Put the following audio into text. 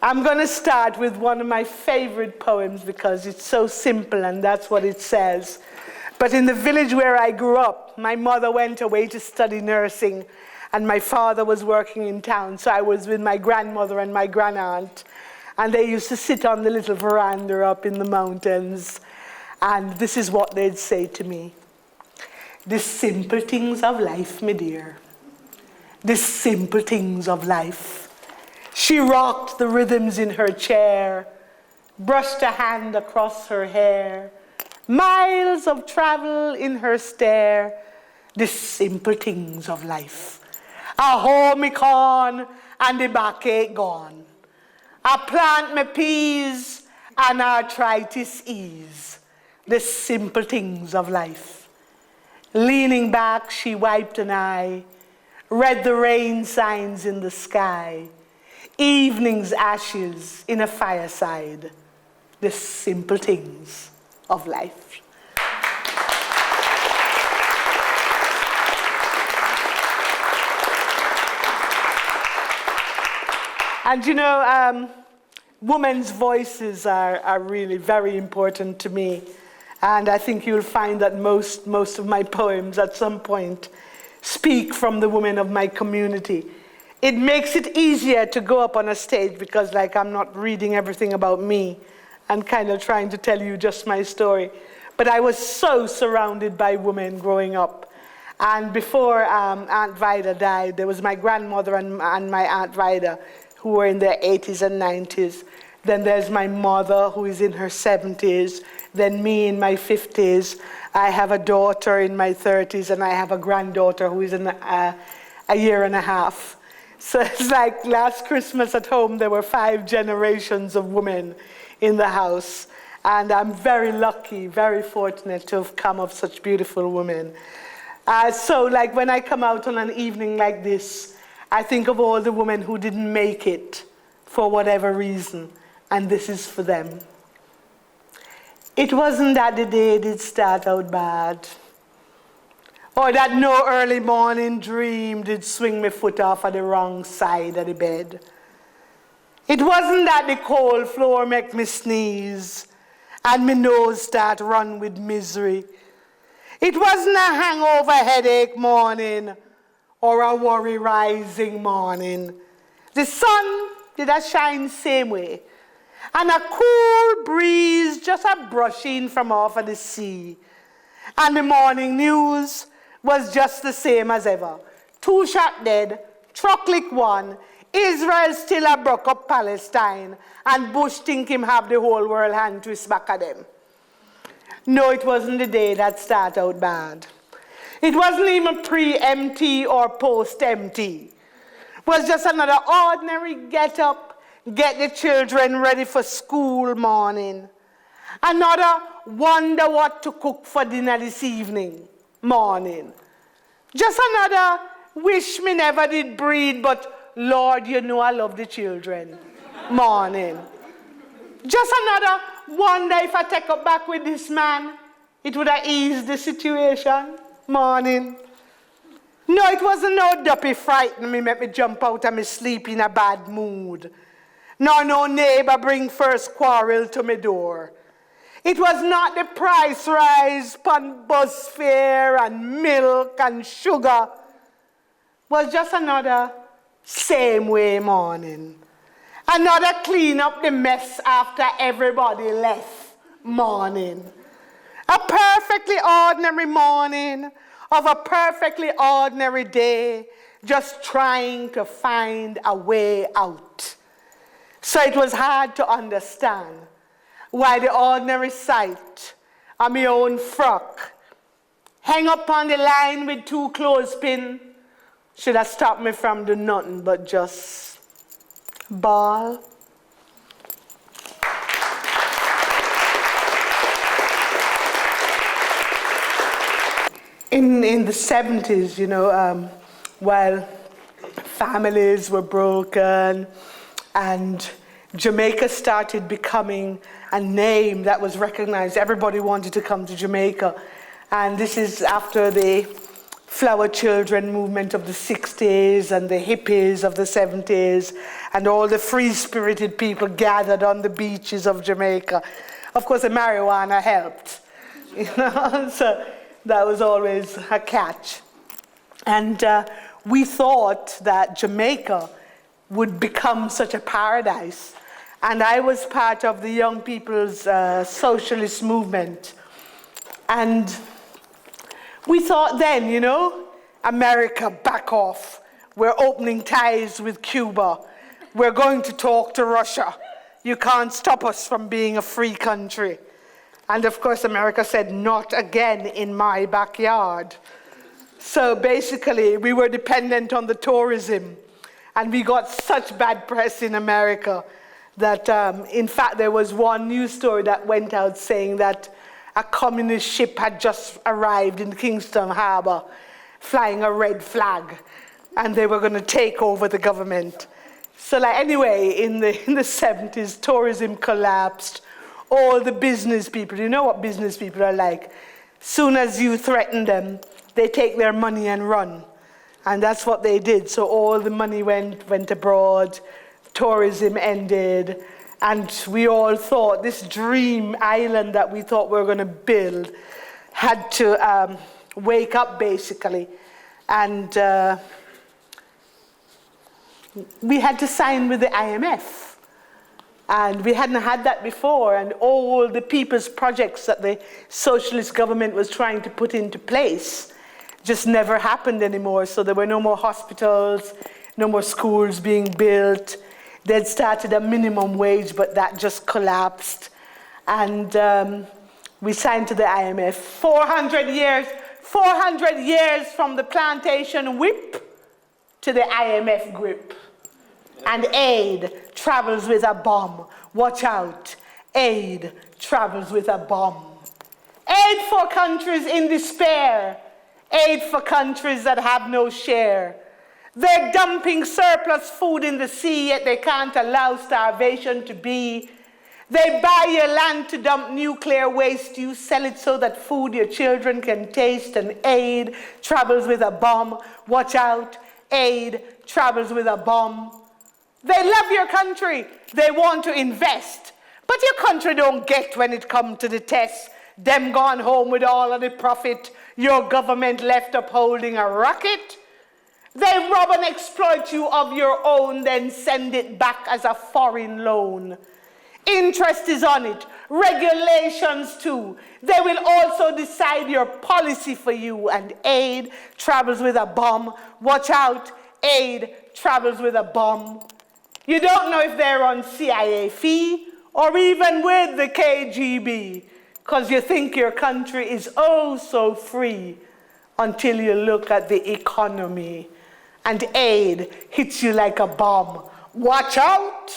I'm going to start with one of my favorite poems because it's so simple and that's what it says. But in the village where I grew up, my mother went away to study nursing and my father was working in town. So I was with my grandmother and my grandaunt, and they used to sit on the little veranda up in the mountains. And this is what they'd say to me. The simple things of life, my dear. The simple things of life. She rocked the rhythms in her chair, brushed a hand across her hair, miles of travel in her stare. The simple things of life. I hoe me corn and the backache gone. I plant my peas and arthritis ease. The simple things of life. Leaning back, she wiped an eye, read the rain signs in the sky, evening's ashes in a fireside. The simple things of life. And you know, women's voices are really very important to me. And I think you'll find that most of my poems at some point speak from the women of my community. It makes it easier to go up on a stage because like I'm not reading everything about me and kind of trying to tell you just my story. But I was so surrounded by women growing up. And before Aunt Vida died, there was my grandmother and my Aunt Vida who were in their 80s and 90s. Then there's my mother who is in her 70s. Then me in my 50s. I have a daughter in my 30s and I have a granddaughter who is in a year and a half. So it's like last Christmas at home, there were 5 generations of women in the house. And I'm very lucky, very fortunate to have come of such beautiful women. So like when I come out on an evening like this, I think of all the women who didn't make it for whatever reason, and this is for them. It wasn't that the day did start out bad, or that no early morning dream did swing me foot off of the wrong side of the bed. It wasn't that the cold floor make me sneeze, and my nose start run with misery. It wasn't a hangover headache morning, or a worry rising morning. The sun did a shine same way, and a cool breeze just a brushing from off of the sea. And the morning news was just the same as ever. 2 shot dead, truck lick 1, Israel still a broke up Palestine, and Bush think him have the whole world hand twist back at them. No, it wasn't the day that start out bad. It wasn't even pre-MT or post-MT. It was just another ordinary get up, get the children ready for school morning. Another wonder what to cook for dinner this evening morning. Just another wish me never did breed, but Lord, you know I love the children morning. Just another wonder if I take up back with this man, it would have eased the situation morning. No, it wasn't no duppy frighten me, make me jump out of my sleep in a bad mood. Nor no neighbor bring first quarrel to my door. It was not the price rise pon bus fare and milk and sugar. It was just another same way morning. Another clean up the mess after everybody left morning. A perfectly ordinary morning of a perfectly ordinary day, just trying to find a way out. So it was hard to understand why the ordinary sight of my own frock, hang up on the line with 2 clothespins, should have stopped me from doing nothing but just bawl. In the 70s, you know, while families were broken and Jamaica started becoming a name that was recognized, everybody wanted to come to Jamaica. And this is after the flower children movement of the 60s and the hippies of the 70s and all the free-spirited people gathered on the beaches of Jamaica. Of course, the marijuana helped, so that was always a catch. And we thought that Jamaica would become such a paradise. And I was part of the Young People's Socialist Movement. And we thought then, America, back off. We're opening ties with Cuba. We're going to talk to Russia. You can't stop us from being a free country. And of course, America said, not again in my backyard. So basically, we were dependent on the tourism. And we got such bad press in America that, in fact, there was one news story that went out saying that a communist ship had just arrived in Kingston Harbor, flying a red flag, and they were going to take over the government. So anyway, in the 70s, tourism collapsed. All the business people, you know what business people are like. Soon as you threaten them, they take their money and run. And that's what they did. So all the money went abroad, tourism ended, and we all thought this dream island that we thought we were going to build had to wake up, basically. And we had to sign with the IMF. And we hadn't had that before. And all the people's projects that the socialist government was trying to put into place just never happened anymore. So there were no more hospitals, no more schools being built. They'd started a minimum wage, but that just collapsed. And we signed to the IMF. 400 years from the plantation whip to the IMF grip. And aid travels with a bomb. Watch out, aid travels with a bomb. Aid for countries in despair. Aid for countries that have no share. They're dumping surplus food in the sea, yet they can't allow starvation to be. They buy your land to dump nuclear waste. You sell it so that food your children can taste, and aid travels with a bomb. Watch out, aid travels with a bomb. They love your country. They want to invest. But your country don't get when it comes to the test. Them gone home with all of the profit. Your government left upholding a rocket. They rob and exploit you of your own, then send it back as a foreign loan. Interest is on it, regulations too. They will also decide your policy for you, and aid travels with a bomb. Watch out, aid travels with a bomb. You don't know if they're on CIA fee or even with the KGB, because you think your country is oh so free until you look at the economy. And aid hits you like a bomb. Watch out!